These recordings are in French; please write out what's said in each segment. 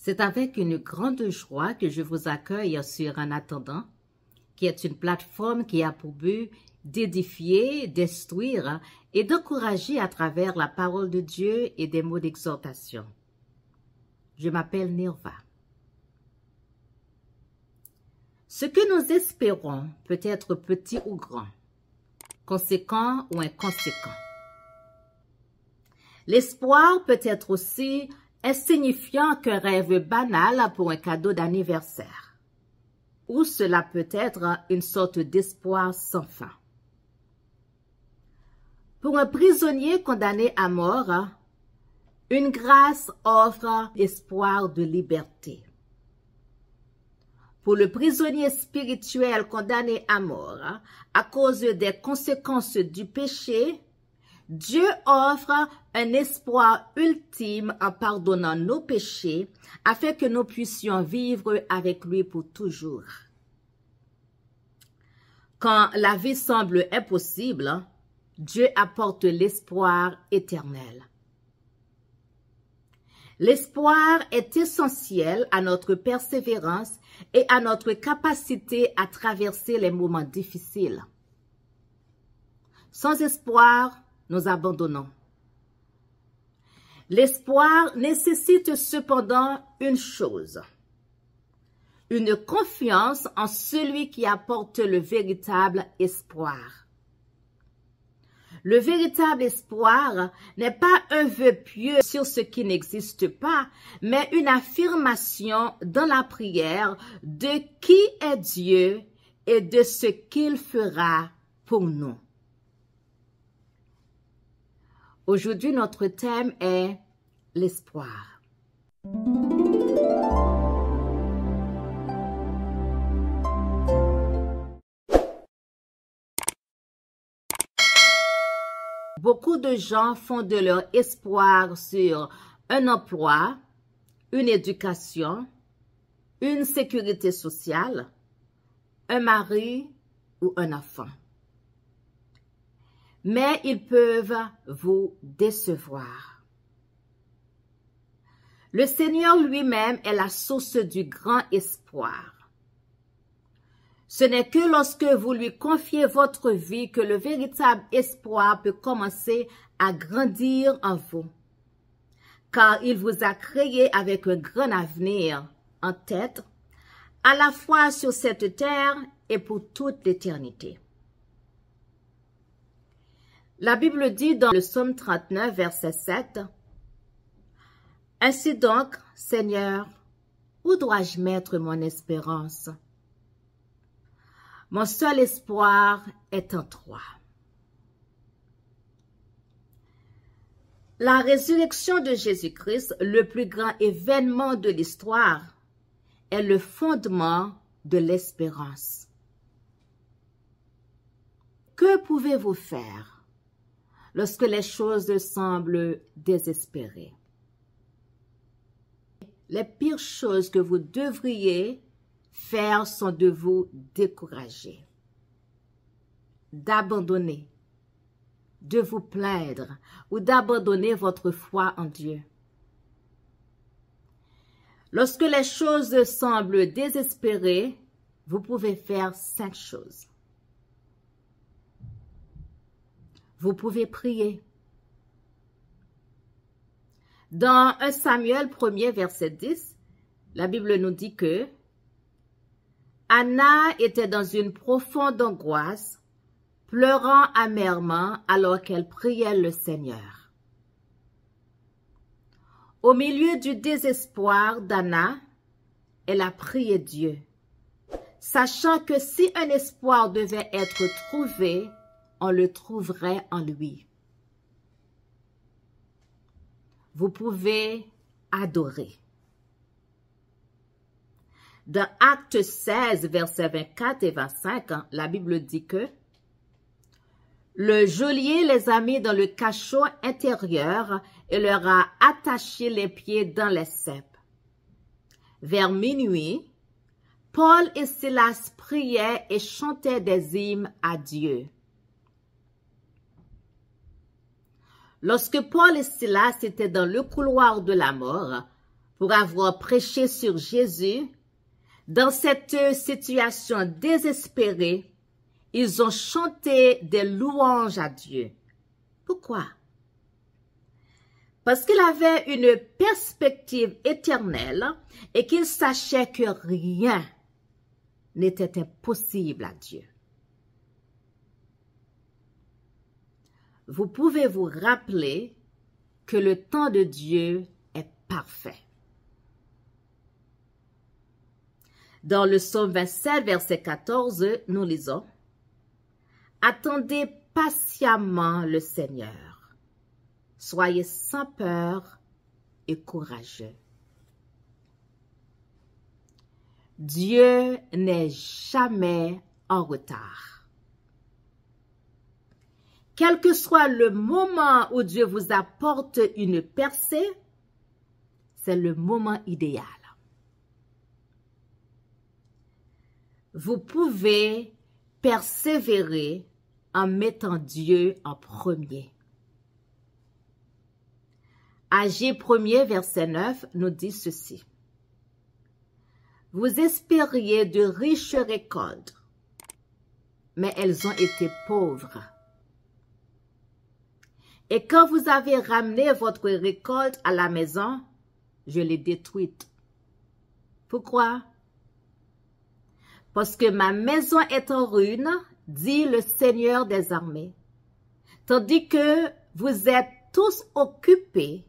C'est avec une grande joie que je vous accueille sur En attendant, qui est une plateforme qui a pour but d'édifier, d'instruire et d'encourager à travers la parole de Dieu et des mots d'exhortation. Je m'appelle Nirva. Ce que nous espérons peut être petit ou grand, conséquent ou inconséquent. L'espoir peut être aussi insignifiant qu'un rêve banal pour un cadeau d'anniversaire, ou cela peut être une sorte d'espoir sans fin. Pour un prisonnier condamné à mort, une grâce offre espoir de liberté. Pour le prisonnier spirituel condamné à mort à cause des conséquences du péché, Dieu offre un espoir ultime en pardonnant nos péchés afin que nous puissions vivre avec lui pour toujours. Quand la vie semble impossible, Dieu apporte l'espoir éternel. L'espoir est essentiel à notre persévérance et à notre capacité à traverser les moments difficiles. Sans espoir, nous abandonnons. L'espoir nécessite cependant une chose, une confiance en celui qui apporte le véritable espoir. Le véritable espoir n'est pas un vœu pieux sur ce qui n'existe pas, mais une affirmation dans la prière de qui est Dieu et de ce qu'il fera pour nous. Aujourd'hui, notre thème est l'espoir. Beaucoup de gens fondent leur espoir sur un emploi, une éducation, une sécurité sociale, un mari ou un enfant. Mais ils peuvent vous décevoir. Le Seigneur lui-même est la source du grand espoir. Ce n'est que lorsque vous lui confiez votre vie que le véritable espoir peut commencer à grandir en vous, car il vous a créé avec un grand avenir en tête, à la fois sur cette terre et pour toute l'éternité. La Bible dit dans le psaume 39, verset 7, « Ainsi donc, Seigneur, où dois-je mettre mon espérance? Mon seul espoir est en toi. » La résurrection de Jésus-Christ, le plus grand événement de l'histoire, est le fondement de l'espérance. Que pouvez-vous faire lorsque les choses semblent désespérées? Les pires choses que vous devriez faire sont de vous décourager, d'abandonner, de vous plaindre ou d'abandonner votre foi en Dieu. Lorsque les choses semblent désespérées, vous pouvez faire 5 choses. Vous pouvez prier. Dans 1 Samuel 1er, verset 10, la Bible nous dit que Anna était dans une profonde angoisse, pleurant amèrement alors qu'elle priait le Seigneur. Au milieu du désespoir d'Anna, elle a prié Dieu, sachant que si un espoir devait être trouvé, on le trouverait en lui. Vous pouvez adorer. Dans Actes 16, versets 24 et 25, la Bible dit que le geôlier les a mis dans le cachot intérieur et leur a attaché les pieds dans les ceps. Vers minuit, Paul et Silas priaient et chantaient des hymnes à Dieu. Lorsque Paul et Silas étaient dans le couloir de la mort, pour avoir prêché sur Jésus, dans cette situation désespérée, ils ont chanté des louanges à Dieu. Pourquoi? Parce qu'il avait une perspective éternelle et qu'il sachait que rien n'était impossible à Dieu. Vous pouvez vous rappeler que le temps de Dieu est parfait. Dans le psaume 27, verset 14, nous lisons « Attendez patiemment le Seigneur. Soyez sans peur et courageux. » Dieu n'est jamais en retard. Quel que soit le moment où Dieu vous apporte une percée, c'est le moment idéal. Vous pouvez persévérer en mettant Dieu en premier. Agir 1er, verset 9, nous dit ceci. Vous espériez de riches récoltes, mais elles ont été pauvres. Et quand vous avez ramené votre récolte à la maison, je l'ai détruite. Pourquoi? Parce que ma maison est en ruine, dit le Seigneur des armées, tandis que vous êtes tous occupés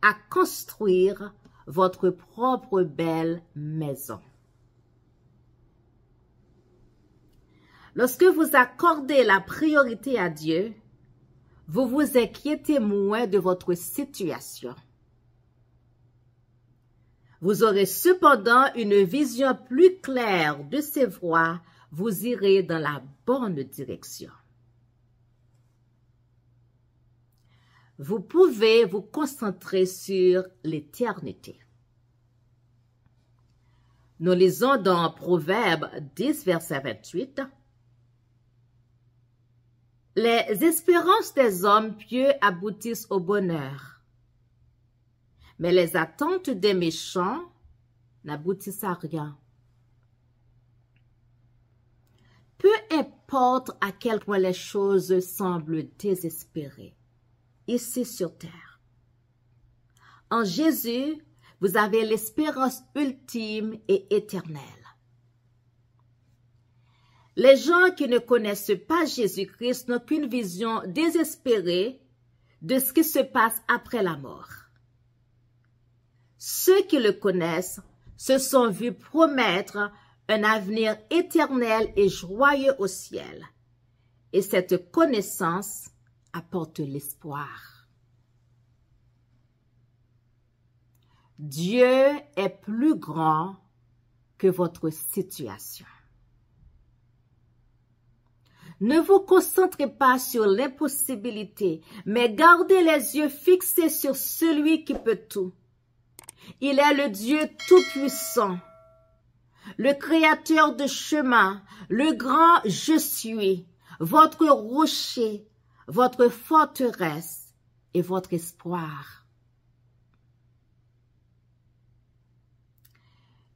à construire votre propre belle maison. Lorsque vous accordez la priorité à Dieu, vous vous inquiétez moins de votre situation. Vous aurez cependant une vision plus claire de ses voies, vous irez dans la bonne direction. Vous pouvez vous concentrer sur l'éternité. Nous lisons dans Proverbe 10, verset 28. Les espérances des hommes pieux aboutissent au bonheur, mais les attentes des méchants n'aboutissent à rien. Peu importe à quel point les choses semblent désespérées, ici sur terre, en Jésus, vous avez l'espérance ultime et éternelle. Les gens qui ne connaissent pas Jésus-Christ n'ont qu'une vision désespérée de ce qui se passe après la mort. Ceux qui le connaissent se sont vus promettre un avenir éternel et joyeux au ciel. Et cette connaissance apporte l'espoir. Dieu est plus grand que votre situation. Ne vous concentrez pas sur l'impossibilité, mais gardez les yeux fixés sur celui qui peut tout. Il est le Dieu tout-puissant, le créateur de chemin, le grand je suis, votre rocher, votre forteresse et votre espoir.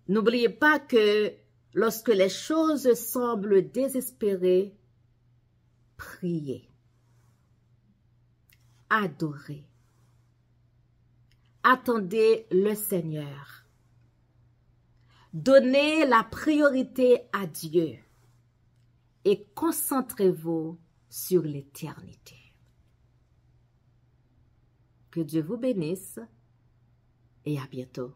N'oubliez pas que lorsque les choses semblent désespérées, priez, adorez, attendez le Seigneur. Donnez la priorité à Dieu et concentrez-vous sur l'éternité. Que Dieu vous bénisse et à bientôt.